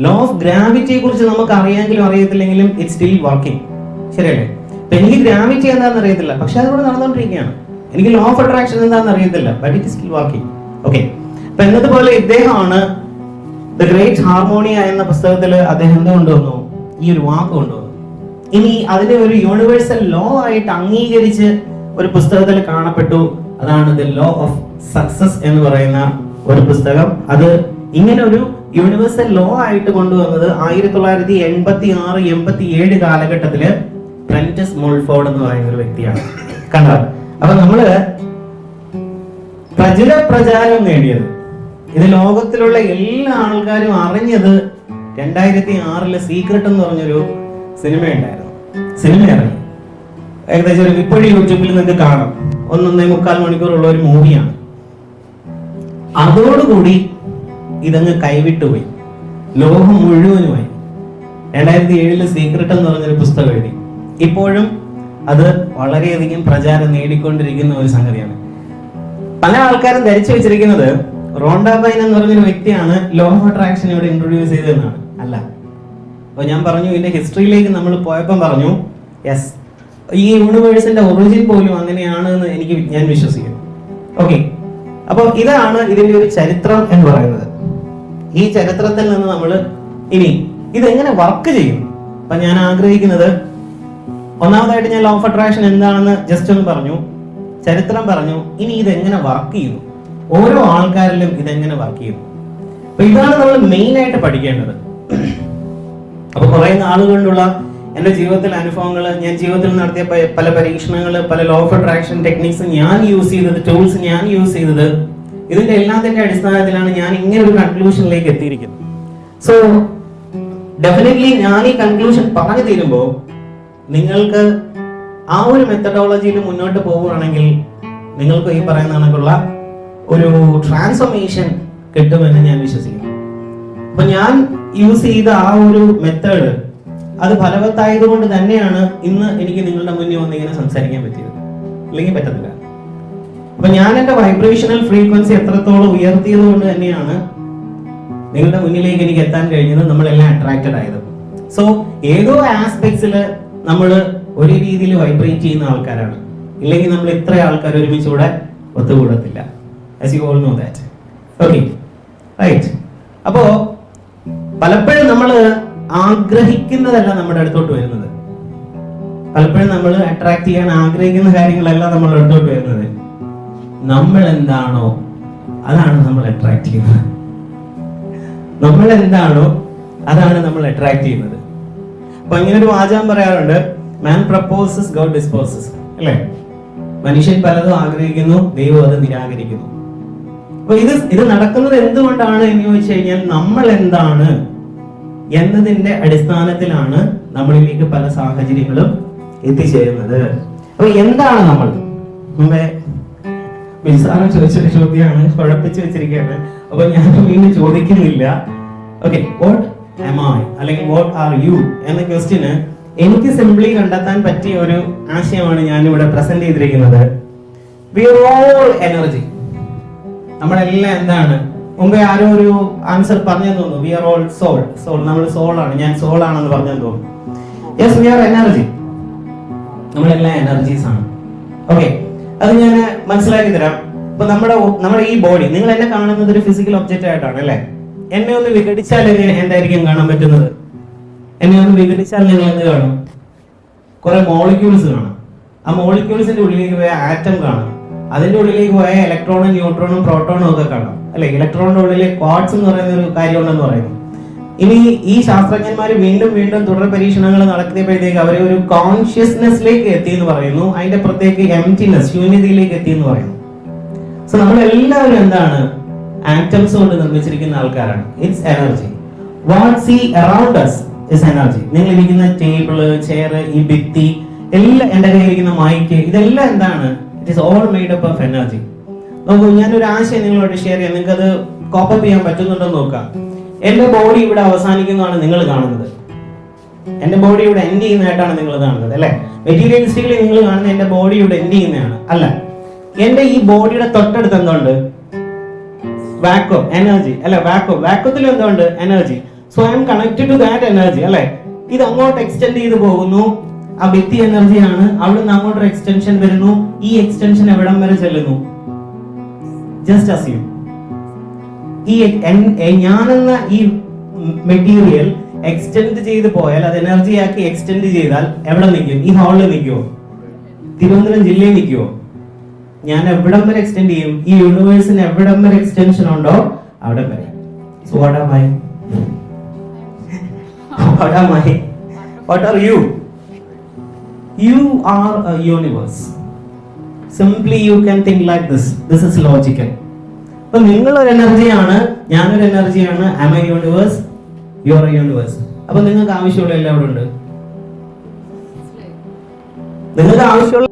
Law of ഗ്രാവിറ്റിയെ കുറിച്ച് നമുക്ക് അറിയാമെങ്കിലും അറിയത്തില്ലെങ്കിലും ഇറ്റ് സ്റ്റിൽ വർക്കിംഗ്. ശരിയല്ലേ? അപ്പൊ എനിക്ക് ഗ്രാവിറ്റി എന്താണെന്ന് അറിയത്തില്ല, പക്ഷെ അതിവിടെ നടന്നുകൊണ്ടിരിക്കുകയാണ്. എനിക്ക് ലോ ഓഫ് അട്രാക്ഷൻ എന്താണെന്ന് അറിയത്തില്ല, but it still working. Okay, അപ്പൊ എന്നതുപോലെ ഇദ്ദേഹമാണ് ദ ഗ്രേറ്റ് ഹാർമോണിയ എന്ന പുസ്തകത്തിൽ അദ്ദേഹം എന്ത് കൊണ്ടുവന്നു? ഈ ഒരു വാക്ക് കൊണ്ടുവന്നു. ഇനി അതിനെ ഒരു യൂണിവേഴ്സൽ ലോ ആയിട്ട് അംഗീകരിച്ച് ഒരു പുസ്തകത്തിൽ കാണപ്പെട്ടു. അതാണ് ദ ലോ ഓഫ് സക്സസ് എന്ന് പറയുന്ന ഒരു പുസ്തകം. അത് ഇങ്ങനെ ഒരു യൂണിവേഴ്സൽ ലോ ആയിട്ട് കൊണ്ടുവന്നത് 1986-87 കാലഘട്ടത്തില് പ്രന്റിസ് മുൾഫോർഡ് എന്ന് പറയുന്ന ഒരു വ്യക്തിയാണ്. കണ്ടോ? അപ്പൊ നമ്മള് പ്രചാരം നേടിയത്, ഇത് ലോകത്തിലുള്ള എല്ലാ ആൾക്കാരും അറിഞ്ഞത് 2006 സീക്രട്ട് എന്ന് പറഞ്ഞൊരു സിനിമ ഉണ്ടായിരുന്നു. സിനിമ ഇറങ്ങി, ഏകദേശം ഒരു ഇപ്പോഴും യൂട്യൂബിൽ നിങ്ങൾക്ക് കാണാം. 1.25 മണിക്കൂറുള്ള ഒരു മൂവിയാണ്. അതോടുകൂടി ഇതങ്ങ് കൈവിട്ടുപോയി, ലോകം മുഴുവനുമായി. 2007 സീക്രട്ട് എന്ന് പറഞ്ഞൊരു പുസ്തകം എഴുതി. ഇപ്പോഴും അത് വളരെയധികം പ്രചാരം നേടിക്കൊണ്ടിരിക്കുന്ന ഒരു സംഗതിയാണ്. പല ആൾക്കാരും ധരിച്ചു വെച്ചിരിക്കുന്നത് റോണ്ട ബൈൻ എന്ന് പറഞ്ഞൊരു വ്യക്തിയാണ് ലോ ഓഫ് അട്രാക്ഷൻ ഇവിടെ ഇൻട്രൊഡ്യൂസ് ചെയ്തതെന്നാണ്. അല്ല. അപ്പൊ ഞാൻ പറഞ്ഞു, ഇതിന്റെ ഹിസ്റ്ററിയിലേക്ക് നമ്മൾ പോയപ്പം പറഞ്ഞു, യെസ്, ഈ യൂണിവേഴ്സിന്റെ ഒറിജിൻ പോലും അങ്ങനെയാണ് എന്ന് ഞാൻ വിശ്വസിക്കുന്നു. ഓക്കെ, അപ്പൊ ഇതാണ് ഇതിന്റെ ഒരു ചരിത്രം എന്ന് പറയുന്നത്. ഈ ചരിത്രത്തിൽ നിന്ന് നമ്മൾ ഇനി ഇതെങ്ങനെ വർക്ക് ചെയ്യും. അപ്പൊ ഞാൻ ആഗ്രഹിക്കുന്നത്, ഒന്നാമതായിട്ട് ഞാൻ ലോ ഓഫ് അട്രാക്ഷൻ എന്താണെന്ന് ജസ്റ്റ് ഒന്ന് പറഞ്ഞു, ചരിത്രം പറഞ്ഞു. ഇനി ഇതെങ്ങനെ വർക്ക് ചെയ്യുന്നു, ഓരോ ആൾക്കാരിലും ഇതെങ്ങനെ വർക്ക് ചെയ്യുന്നു. അപ്പൊ ഇതാണ് നമ്മൾ മെയിൻ ആയിട്ട് പഠിക്കേണ്ടത്. അപ്പൊ കുറെ നാളുകൊണ്ടുള്ള എന്റെ ജീവിതത്തിലെ അനുഭവങ്ങൾ, ഞാൻ ജീവിതത്തിൽ നടത്തിയ പല പരീക്ഷണങ്ങൾ, പല ലോ ഓഫ് അട്രാക്ഷൻ ടെക്നിക്സ് ഞാൻ യൂസ് ചെയ്തത്, ടൂൾസ് ഞാൻ യൂസ് ചെയ്തത്, ഇതിന്റെ എല്ലാത്തിന്റെ അടിസ്ഥാനത്തിലാണ് ഞാൻ ഇങ്ങനെ ഒരു കൺക്ലൂഷനിലേക്ക് എത്തിയിരിക്കുന്നത്. സോ ഡെഫിനറ്റ്ലി ഞാൻ ഈ കൺക്ലൂഷൻ പറഞ്ഞു തീരുമ്പോൾ നിങ്ങൾക്ക് ആ ഒരു മെത്തഡോളജിയിൽ മുന്നോട്ട് പോവുകയാണെങ്കിൽ നിങ്ങൾക്ക് ഈ പറയുന്ന കണക്കുള്ള ഒരു ട്രാൻസ്ഫോർമേഷൻ കിട്ടുമെന്ന് ഞാൻ വിശ്വസിക്കുന്നു. അപ്പൊ ഞാൻ യൂസ് ചെയ്ത ആ ഒരു മെത്തേഡ് അത് ഫലവത്തായതുകൊണ്ട് തന്നെയാണ് ഇന്ന് എനിക്ക് നിങ്ങളുടെ മുന്നിൽ വന്ന് ഇങ്ങനെ സംസാരിക്കാൻ പറ്റിയത്. അല്ലെങ്കിൽ പറ്റത്തില്ല. അപ്പൊ ഞാൻ എന്റെ വൈബ്രേഷണൽ ഫ്രീക്വൻസി എത്രത്തോളം ഉയർത്തിയത് കൊണ്ട് തന്നെയാണ് നിങ്ങളുടെ മുന്നിലേക്ക് എനിക്ക് എത്താൻ കഴിഞ്ഞത്, നമ്മളെല്ലാം അട്രാക്റ്റഡ് ആയത്. സോ ഏതോ ആസ്പെക്ട്സിൽ നമ്മൾ ഒരു രീതിയിൽ വൈബ്രേറ്റ് ചെയ്യുന്ന ആൾക്കാരാണ്. ഇല്ലെങ്കിൽ നമ്മൾ ഇത്ര ആൾക്കാർ ഒരുമിച്ചുകൂടെ ഒത്തുകൂടത്തില്ല. As you all know that. Okay, right. അപ്പോ പലപ്പോഴും നമ്മൾ ആഗ്രഹിക്കുന്നതല്ല നമ്മുടെ അടുത്തോട്ട് വരുന്നത്. പലപ്പോഴും നമ്മൾ അട്രാക്ട് ചെയ്യാൻ ആഗ്രഹിക്കുന്ന കാര്യങ്ങളല്ല നമ്മുടെ അടുത്തോട്ട് വരുന്നത്. നമ്മൾ എന്താണോ അതാണ് നമ്മൾ അട്രാക്ട് ചെയ്യുന്നത്. നമ്മൾ എന്താണോ അതാണ് നമ്മൾ അട്രാക്ട് ചെയ്യുന്നത്. അപ്പൊ ഇങ്ങനെ ഒരു വാചകം പറയാറുണ്ട്, മാൻ പ്രപ്പോസസ് ഗോഡ് ഡിസ്പോസസ്, അല്ലേ? മനുഷ്യൻ പലതും ആഗ്രഹിക്കുന്നു, ദൈവം അത് നിരാകരിക്കുന്നു. അപ്പൊ ഇത് നടക്കുന്നത് എന്തുകൊണ്ടാണ് എന്ന് ചോദിച്ചു കഴിഞ്ഞാൽ, നമ്മൾ എന്താണ് എന്നതിന്റെ അടിസ്ഥാനത്തിലാണ് നമ്മളിലേക്ക് പല സാഹചര്യങ്ങളും എത്തിച്ചേരുന്നത്. അപ്പൊ എന്താണ് നമ്മൾ? മുമ്പേ മിൻസാനം ചോദിച്ചൊരു ചോദ്യമാണ്, കുഴപ്പിച്ചു വെച്ചിരിക്കുകയാണ്. അപ്പൊ ഞാൻ വീണ്ടും ചോദിക്കുന്നില്ല. ഓക്കെ, വാട്ട് ആം ഐ അല്ലെങ്കിൽ വാട്ട് ആർ യു എന്ന ക്വസ്റ്റ്യന് എനിക്ക് സിംപ്ലി കണ്ടെത്താൻ പറ്റിയ ഒരു ആശയമാണ് ഞാൻ ഇവിടെ പ്രസന്റ് ചെയ്തിരിക്കുന്നത്. We are all energy. നമ്മളെല്ലാം എന്താണ്? മുമ്പേ ആരോ ഒരു ആൻസർ പറഞ്ഞെന്ന് തോന്നുന്നു. We are all soul. Soul, നമ്മൾ സോൾ ആണ്, ഞാൻ സോൾ ആണെന്ന് പറഞ്ഞെന്ന് തോന്നുന്നു. Yes, we are energy. നമ്മളെല്ലാം എനർജീസ് ആണ്. ഓക്കെ, അത് ഞാൻ മനസ്സിലാക്കി തരാം. അപ്പൊ നമ്മുടെ ഈ ബോഡി, നിങ്ങൾ എന്നെ കാണുന്നത് ഒരു ഫിസിക്കൽ ഒബ്ജക്റ്റ് ആയിട്ടാണ്, അല്ലെ? എന്നെ ഒന്ന് വിഘടിച്ചാൽ എന്തായിരിക്കും കാണാൻ പറ്റുന്നത്? എന്നെ ഒന്ന് വിഘടിച്ചാൽ നിങ്ങൾ എന്ത് കാണും? കുറെ മോളിക്യൂൾസ് കാണാം. ആ മോളിക്യൂൾസിന്റെ ഉള്ളിലേക്ക് പോയ ആറ്റം കാണാം. അതിന്റെ ഉള്ളിലേക്ക് പോയ ഇലക്ട്രോണും ന്യൂട്രോണും പ്രോട്ടോണും ഒക്കെ കാണാം, അല്ലെ? ഇലക്ട്രോണിന്റെ ഉള്ളിൽ ക്വാർട്സ് എന്ന് പറയുന്ന ഒരു കാര്യമുണ്ടെന്ന് പറയുന്നു. ഇനി ഈ ശാസ്ത്രജ്ഞന്മാർ വീണ്ടും തുടർ പരീക്ഷണങ്ങൾ നടത്തിയപ്പോഴത്തേക്ക് അവരെ ഒരു കോൺഷ്യസ്നെസ്സിലേക്ക് എത്തി എന്ന് പറയുന്നു. അതിന്റെ പ്രത്യേക എംപ്റ്റിനെസ്, ശൂന്യതയിലേക്ക് എത്തി എന്ന് പറയുന്നു. സോ നമ്മളെല്ലാവരും എന്താണ്? ആറ്റംസ് കൊണ്ട് നിർമ്മിച്ചിരിക്കുന്ന ആൾക്കാരാണ്. It's energy. What see around us is energy. നിങ്ങൾ ഇരിക്കുന്ന ടേബിള്, ചെയർ, ഈ ഭിത്തി, എല്ലാം, എന്റെ കയ്യിലിരിക്കുന്ന മൈക്ക്, ഇതെല്ലാം എന്താണ്? It is all made up of energy. നോക്കൂ, ഞാനൊരു ആശയം നിങ്ങളോട് ഷെയർ ചെയ്യാം. നിങ്ങൾക്ക് അത് കോപ്പപ്പ് ചെയ്യാൻ പറ്റുന്നുണ്ടോ നോക്കാം. എന്റെ ബോഡി ഇവിടെ അവസാനിക്കുന്നതാണ് നിങ്ങൾ കാണുന്നത്. എന്റെ ബോഡി ഇവിടെ എൻഡ് ചെയ്യുന്നതായിട്ടാണ് നിങ്ങൾ കാണുന്നത്, അല്ലെ? മെറ്റീരിയലിസ്റ്റിക്കലി നിങ്ങൾ കാണുന്ന എന്റെ ബോഡി ഇവിടെ എൻഡ് ചെയ്യുന്നതാണ്, അല്ല? എന്റെ ഈ ബോഡിയുടെ തൊട്ടടുത്ത് എന്തുണ്ട്? വാക്വം, എനർജി, അല്ലെ? വാക്വത്തിൽ എന്തുണ്ട്? Energy. So I'm connected to that energy അല്ലെ. ഇത് അങ്ങോട്ട് എക്സ്റ്റെൻഡ് ചെയ്ത് പോകുന്നു, ആ ഭിത്തി എനർജിയാണ്, അവിടുന്ന് അങ്ങോട്ടൊരു എക്സ്റ്റൻഷൻ വരുന്നു, ഈ എക്സ്റ്റൻഷൻ എവിടം വരെ ചെല്ലുന്നു? ജസ്റ്റ് അസ്യൂം ഈ ഞാനെന്ന ഈ മെറ്റീരിയൽ എക്സ്റ്റെൻഡ് ചെയ്ത് പോയാൽ, അത് എനർജി ആക്കി എക്സ്റ്റെൻഡ് ചെയ്താൽ എവിടെ നിൽക്കും? ഈ ഹാളിൽ നിൽക്കുമോ? തിരുവനന്തപുരം ജില്ലയിൽ നിൽക്കുമോ? ഞാൻ എവിടം വരെ എക്സ്റ്റെൻഡ് ചെയ്യും? ഈ യൂണിവേഴ്സിന് എവിടം വരെ എക്സ്റ്റൻഷൻ ഉണ്ടോ അവിടെ വരെ. So what am I? What am I? What are you? You are a universe. Simply you can think like this. This is logical. അപ്പൊ നിങ്ങളൊരു എനർജിയാണ്, ഞാനൊരു എനർജിയാണ്. Am I universe? You are a universe. അപ്പൊ നിങ്ങൾക്ക് ആവശ്യമുള്ള എല്ലാം അവിടെ ഉണ്ട്. നിങ്ങൾക്ക് ആവശ്യമുള്ള